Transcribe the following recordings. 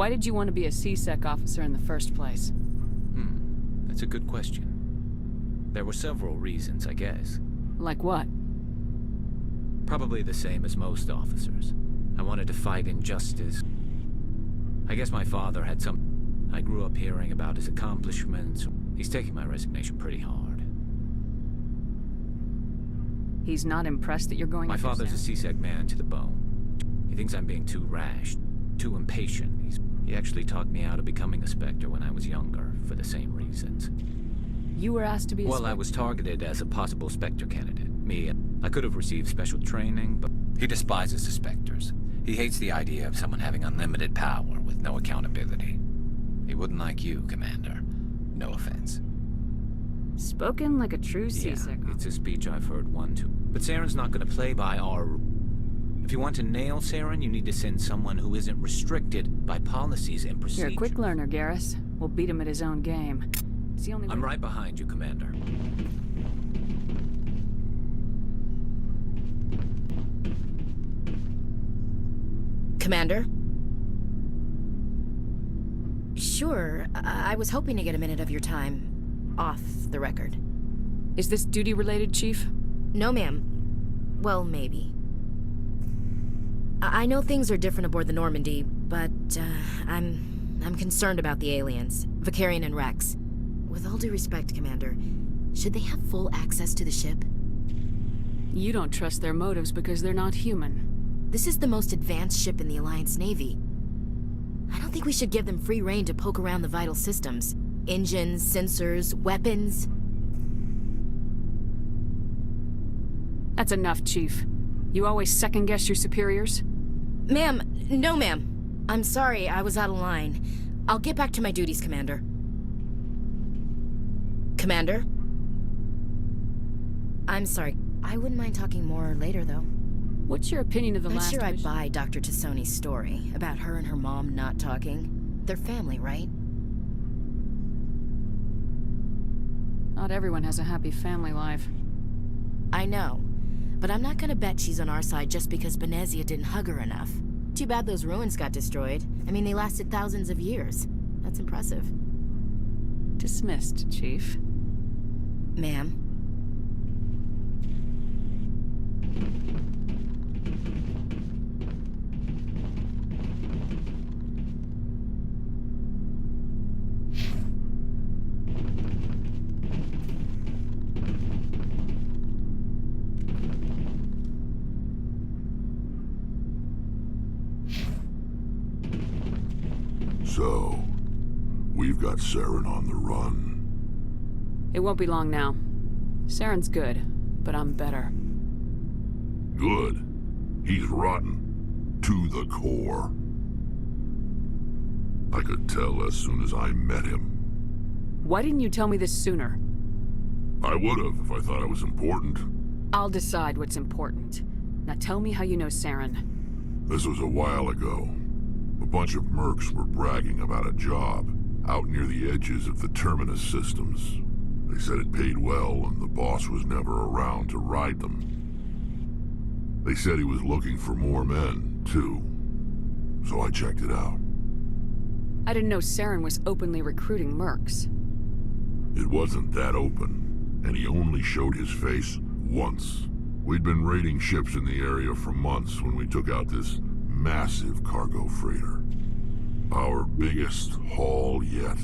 Why did you want to be a C-Sec officer in the first place? That's a good question. There were several reasons, I guess. Like what? Probably the same as most officers. I wanted to fight injustice. I guess my father had some... I grew up hearing about his accomplishments. He's taking my resignation pretty hard. He's not impressed that you're going My after father's a Sarah? C-Sec man to the bone. He thinks I'm being too rash, too impatient. He actually talked me out of becoming a Spectre when I was younger, for the same reasons. You were asked to be a Well, I Spectre? was targeted as a possible Spectre candidate. I could have received special training, but he despises the Spectres. He hates the idea of someone having unlimited power with no accountability. He wouldn't like you, Commander. No offense. Spoken like a true C-Sec. Yeah, it's a speech I've heard one too. But Saren's not going to play by our... If you want to nail Saren, you need to send someone who isn't restricted by policies and procedures. You're a quick learner, Garrus. We'll beat him at his own game. It's the only I'm way... right behind you, Commander. Commander? Sure, I was hoping to get a minute of your time. Off the record. Is this duty-related, Chief? No, ma'am. Well, maybe. I know things are different aboard the Normandy, but, I'm concerned about the aliens, Vakarian and Rex. With all due respect, Commander, should they have full access to the ship? You don't trust their motives because they're not human. This is the most advanced ship in the Alliance Navy. I don't think we should give them free rein to poke around the vital systems. Engines, sensors, weapons. That's enough, Chief. You always second-guess your superiors? Ma'am, no ma'am. I'm sorry, I was out of line. I'll get back to my duties, Commander. Commander? I'm sorry. I wouldn't mind talking more later, though. What's your opinion of the Not last sure I'd mission? buy Dr. Tassoni's story about her and her mom not talking. They're family, right? Not everyone has a happy family life. I know. But I'm not gonna bet she's on our side just because Benezia didn't hug her enough. Too bad those ruins got destroyed. I mean, they lasted thousands of years. That's impressive. Dismissed, Chief. Ma'am. So, we've got Saren on the run. It won't be long now. Saren's good, but I'm better. Good. He's rotten. To the core. I could tell as soon as I met him. Why didn't you tell me this sooner? I would've if I thought it was important. I'll decide what's important. Now tell me how you know Saren. This was a while ago. A bunch of mercs were bragging about a job out near the edges of the Terminus systems. They said it paid well and the boss was never around to ride them. They said he was looking for more men, too. So I checked it out. I didn't know Saren was openly recruiting mercs. It wasn't that open, and he only showed his face once. We'd been raiding ships in the area for months when we took out this massive cargo freighter. Our biggest haul yet.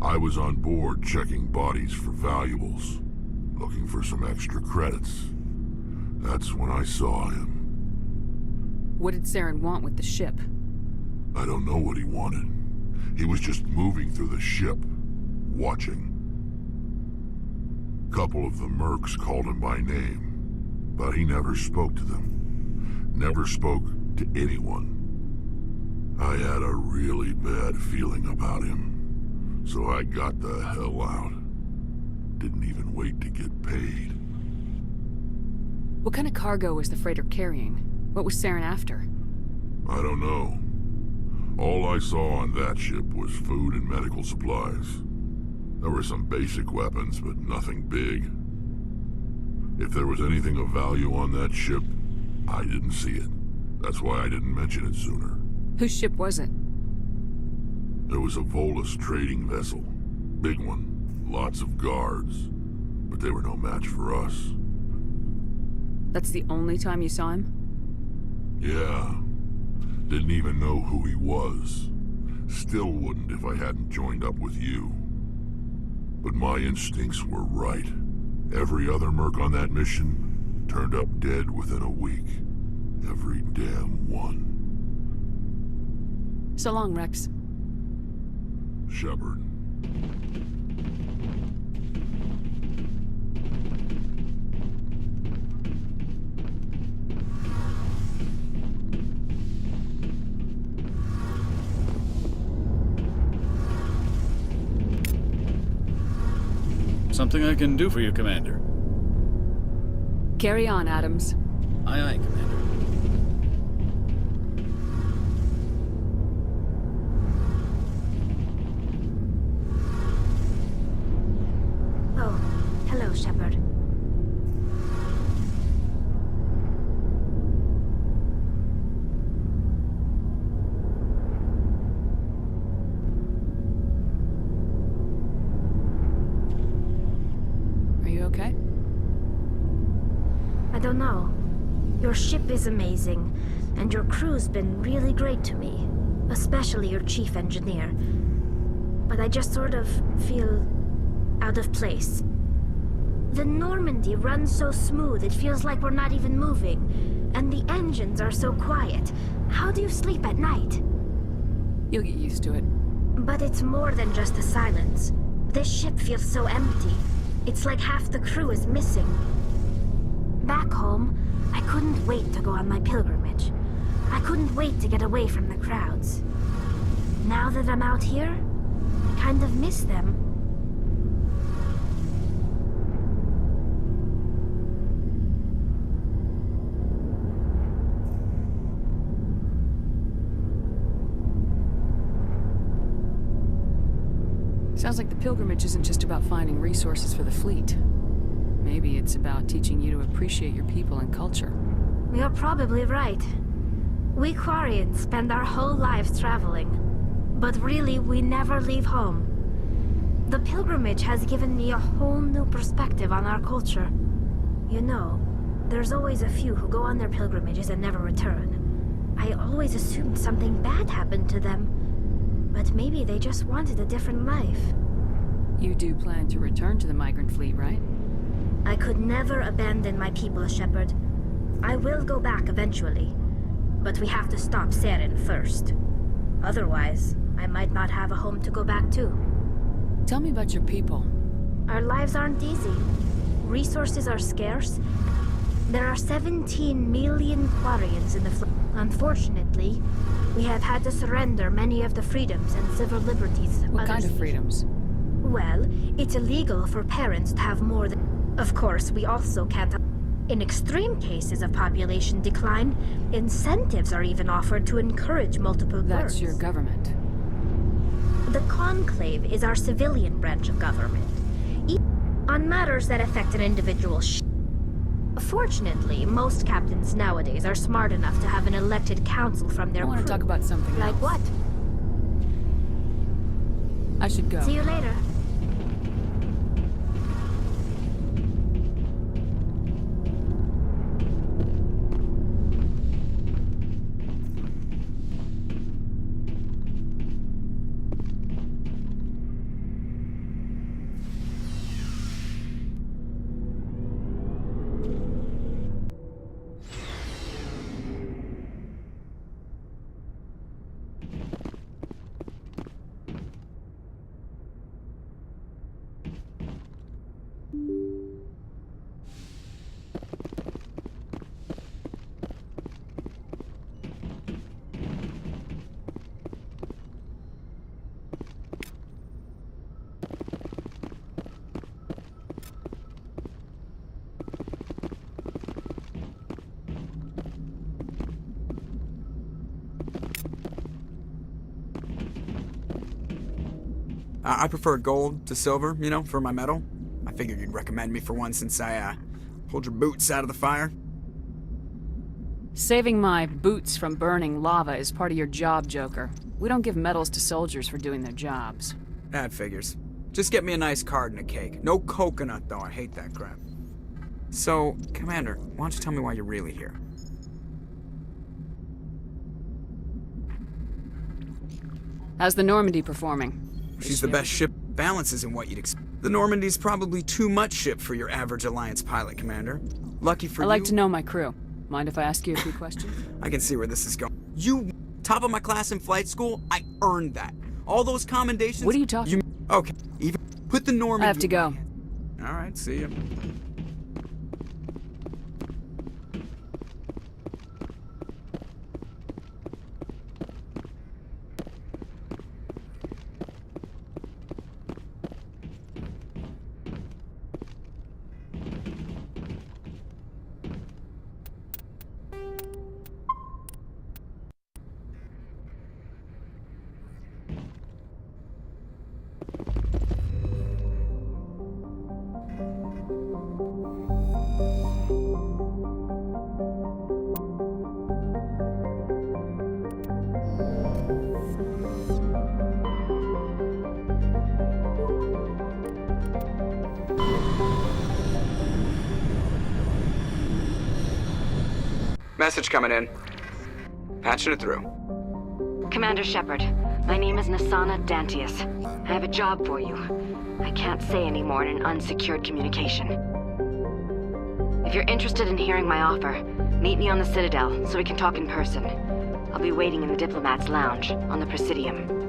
I was on board checking bodies for valuables, looking for some extra credits. That's when I saw him. What did Saren want with the ship? I don't know what he wanted. He was just moving through the ship, watching. Couple of the mercs called him by name, but he never spoke to them. Never spoke to anyone. I had a really bad feeling about him, so I got the hell out. Didn't even wait to get paid. What kind of cargo was the freighter carrying? What was Saren after? I don't know. All I saw on that ship was food and medical supplies. There were some basic weapons, but nothing big. If there was anything of value on that ship, I didn't see it. That's why I didn't mention it sooner. Whose ship was it? There was a Volus trading vessel. Big one. Lots of guards. But they were no match for us. That's the only time you saw him? Yeah. Didn't even know who he was. Still wouldn't if I hadn't joined up with you. But my instincts were right. Every other merc on that mission turned up dead within a week. Every damn one. So long, Rex. Shepard. Something I can do for you, Commander. Carry on, Adams. Aye, aye, Commander. Oh, hello, Shepard. Are you okay? I don't know. Your ship is amazing, and your crew's been really great to me. Especially your chief engineer. But I just sort of feel out of place. The Normandy runs so smooth it feels like we're not even moving. And the engines are so quiet. How do you sleep at night? You'll get used to it. But it's more than just the silence. This ship feels so empty. It's like half the crew is missing. Back home, I couldn't wait to go on my pilgrimage. I couldn't wait to get away from the crowds. Now that I'm out here, I kind of miss them. Sounds like the pilgrimage isn't just about finding resources for the fleet. Maybe it's about teaching you to appreciate your people and culture. You're probably right. We Quarians spend our whole lives traveling. But really, we never leave home. The pilgrimage has given me a whole new perspective on our culture. You know, there's always a few who go on their pilgrimages and never return. I always assumed something bad happened to them. But maybe they just wanted a different life. You do plan to return to the migrant fleet, right? I could never abandon my people, Shepard. I will go back eventually. But we have to stop Saren first. Otherwise, I might not have a home to go back to. Tell me about your people. Our lives aren't easy. Resources are scarce. There are 17 million Quarians in the fleet. Unfortunately, we have had to surrender many of the freedoms and civil liberties. What kind of freedoms? Well, it's illegal for parents to have more than... Of course, we also can't... In extreme cases of population decline, incentives are even offered to encourage multiple births. That's your government. The Conclave is our civilian branch of government. On matters that affect an individual Fortunately, most captains nowadays are smart enough to have an elected council from their I want crew. to talk about something Like else. what? I should go. See you later. I prefer gold to silver, you know, for my medal. I figured you'd recommend me for one since I pulled your boots out of the fire. Saving my boots from burning lava is part of your job, Joker. We don't give medals to soldiers for doing their jobs. That figures. Just get me a nice card and a cake. No coconut, though. I hate that crap. So, Commander, why don't you tell me why you're really here? How's the Normandy performing? She's the best ship. Balance isn't what you'd expect. The Normandy's probably too much ship for your average Alliance pilot, Commander. Lucky for I you... like to know my crew. Mind if I ask you a few questions? I can see where this is going. You, top of my class in flight school, I earned that. All those commendations... What are you talking Okay, even... Put the Normandy... I have to go. Alright, see ya. Message coming in. Patching it through. Commander Shepard, my name is Nasana Dantius. I have a job for you. I can't say any more in an unsecured communication. If you're interested in hearing my offer, meet me on the Citadel so we can talk in person. I'll be waiting in the Diplomat's Lounge on the Presidium.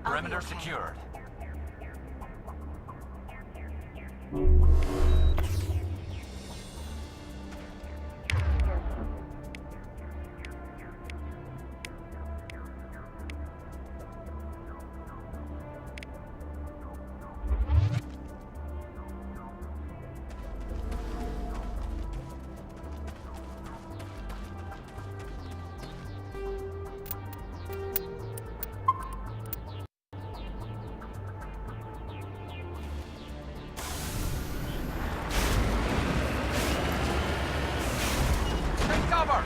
Perimeter secured. Take cover!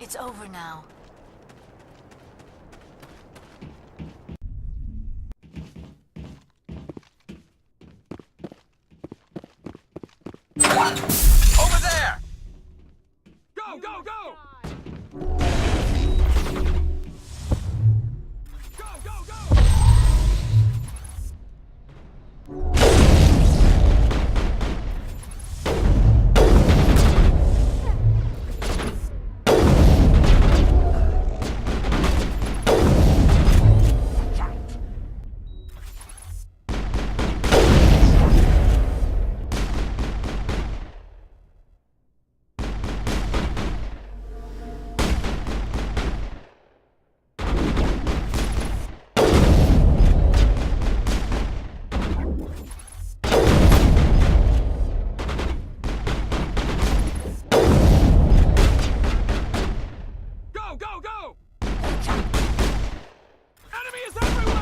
It's over now. Over there! Go, go, go! Go, go, go! Go, go, go! Enemy is everywhere!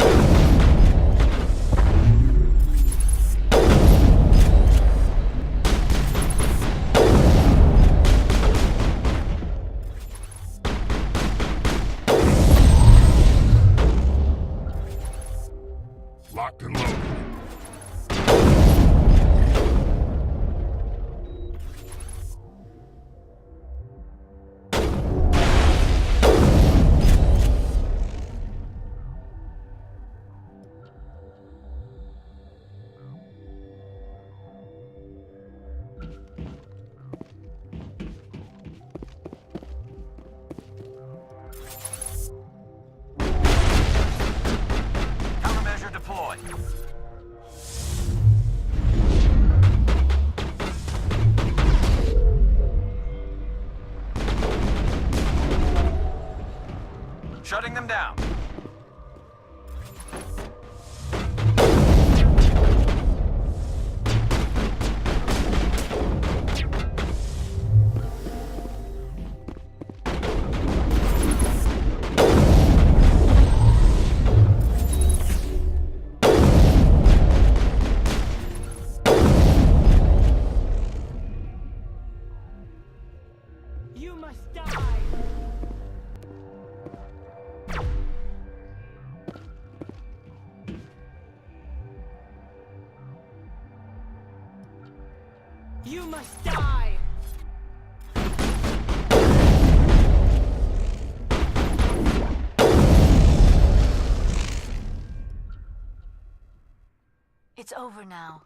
Locked and loaded. Countermeasure deployed. Shutting them down. You must die! You must die! It's over now.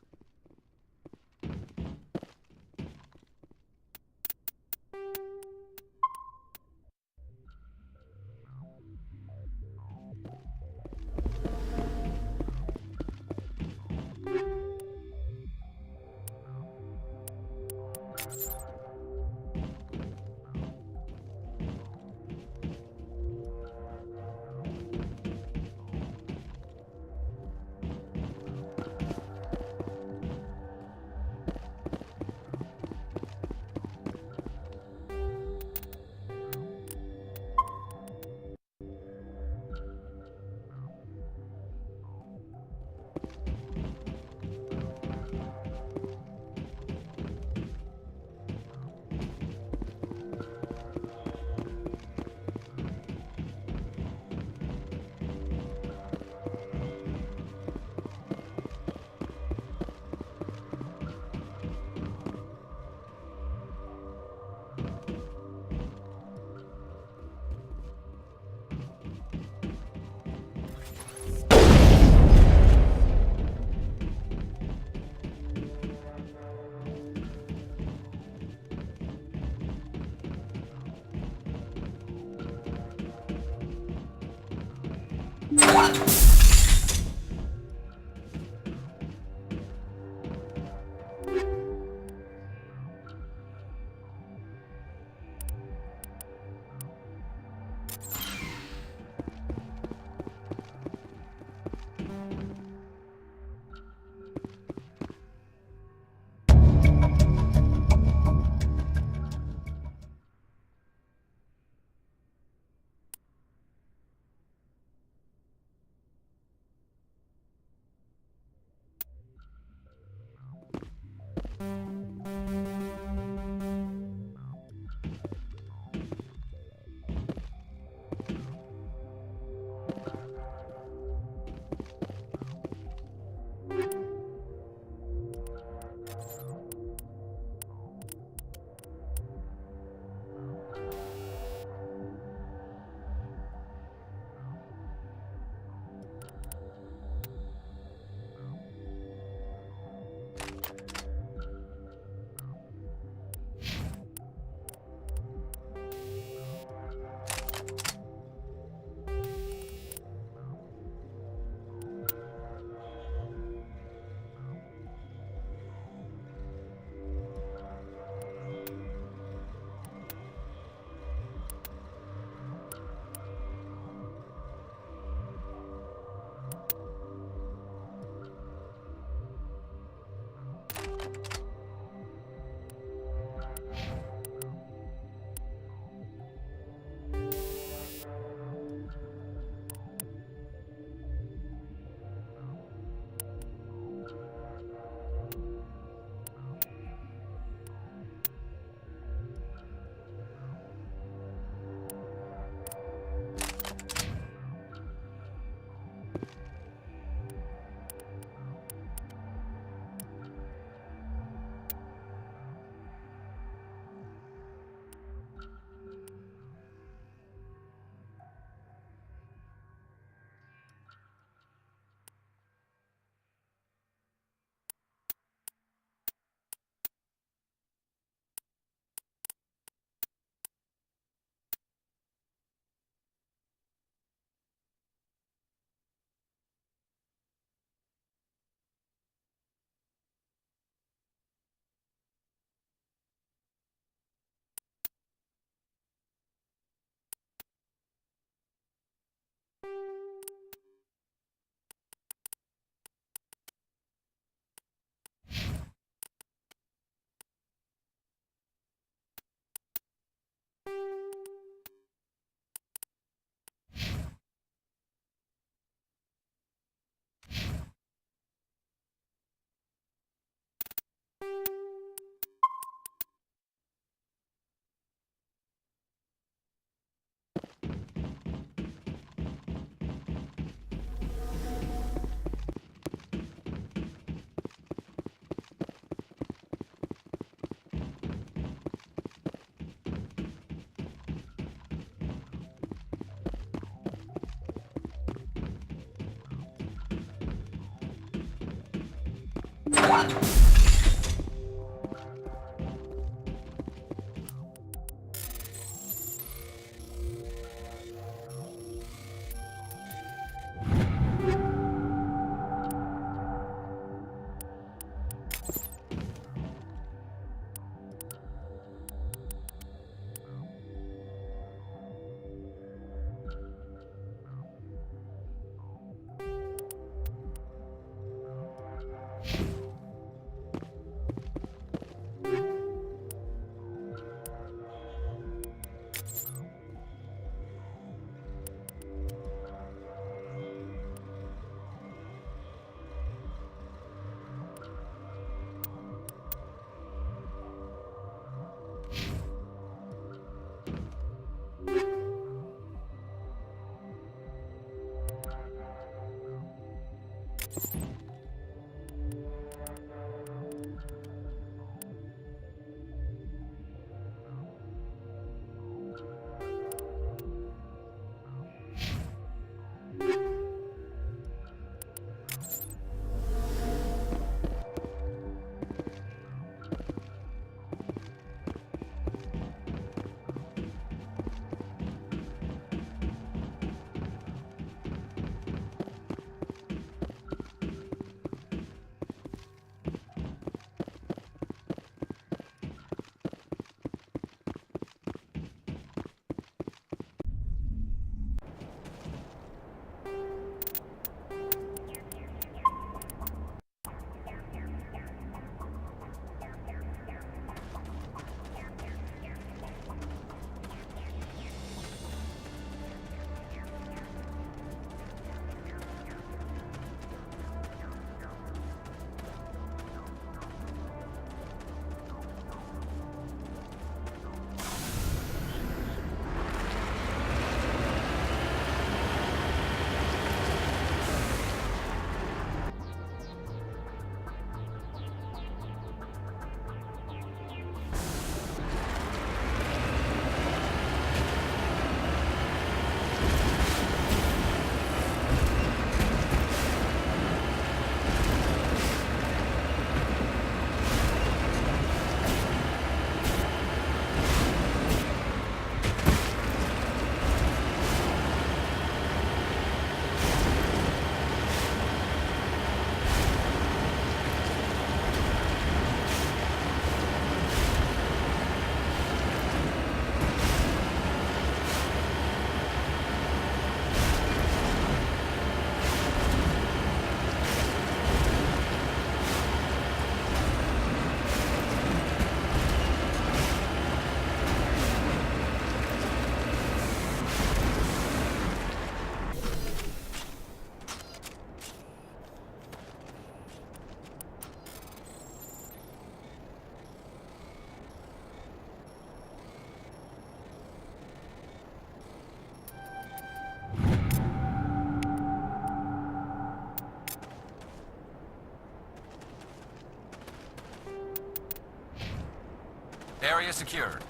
Area secured.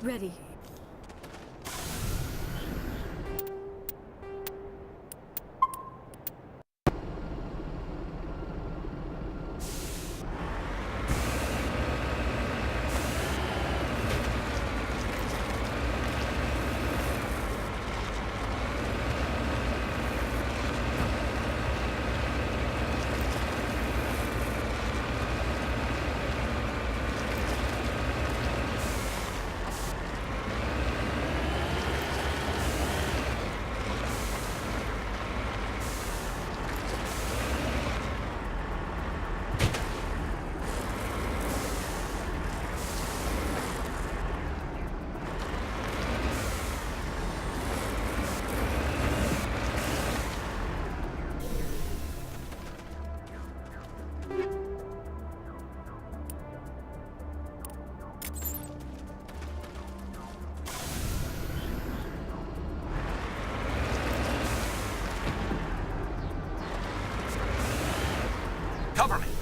Ready. Cover me!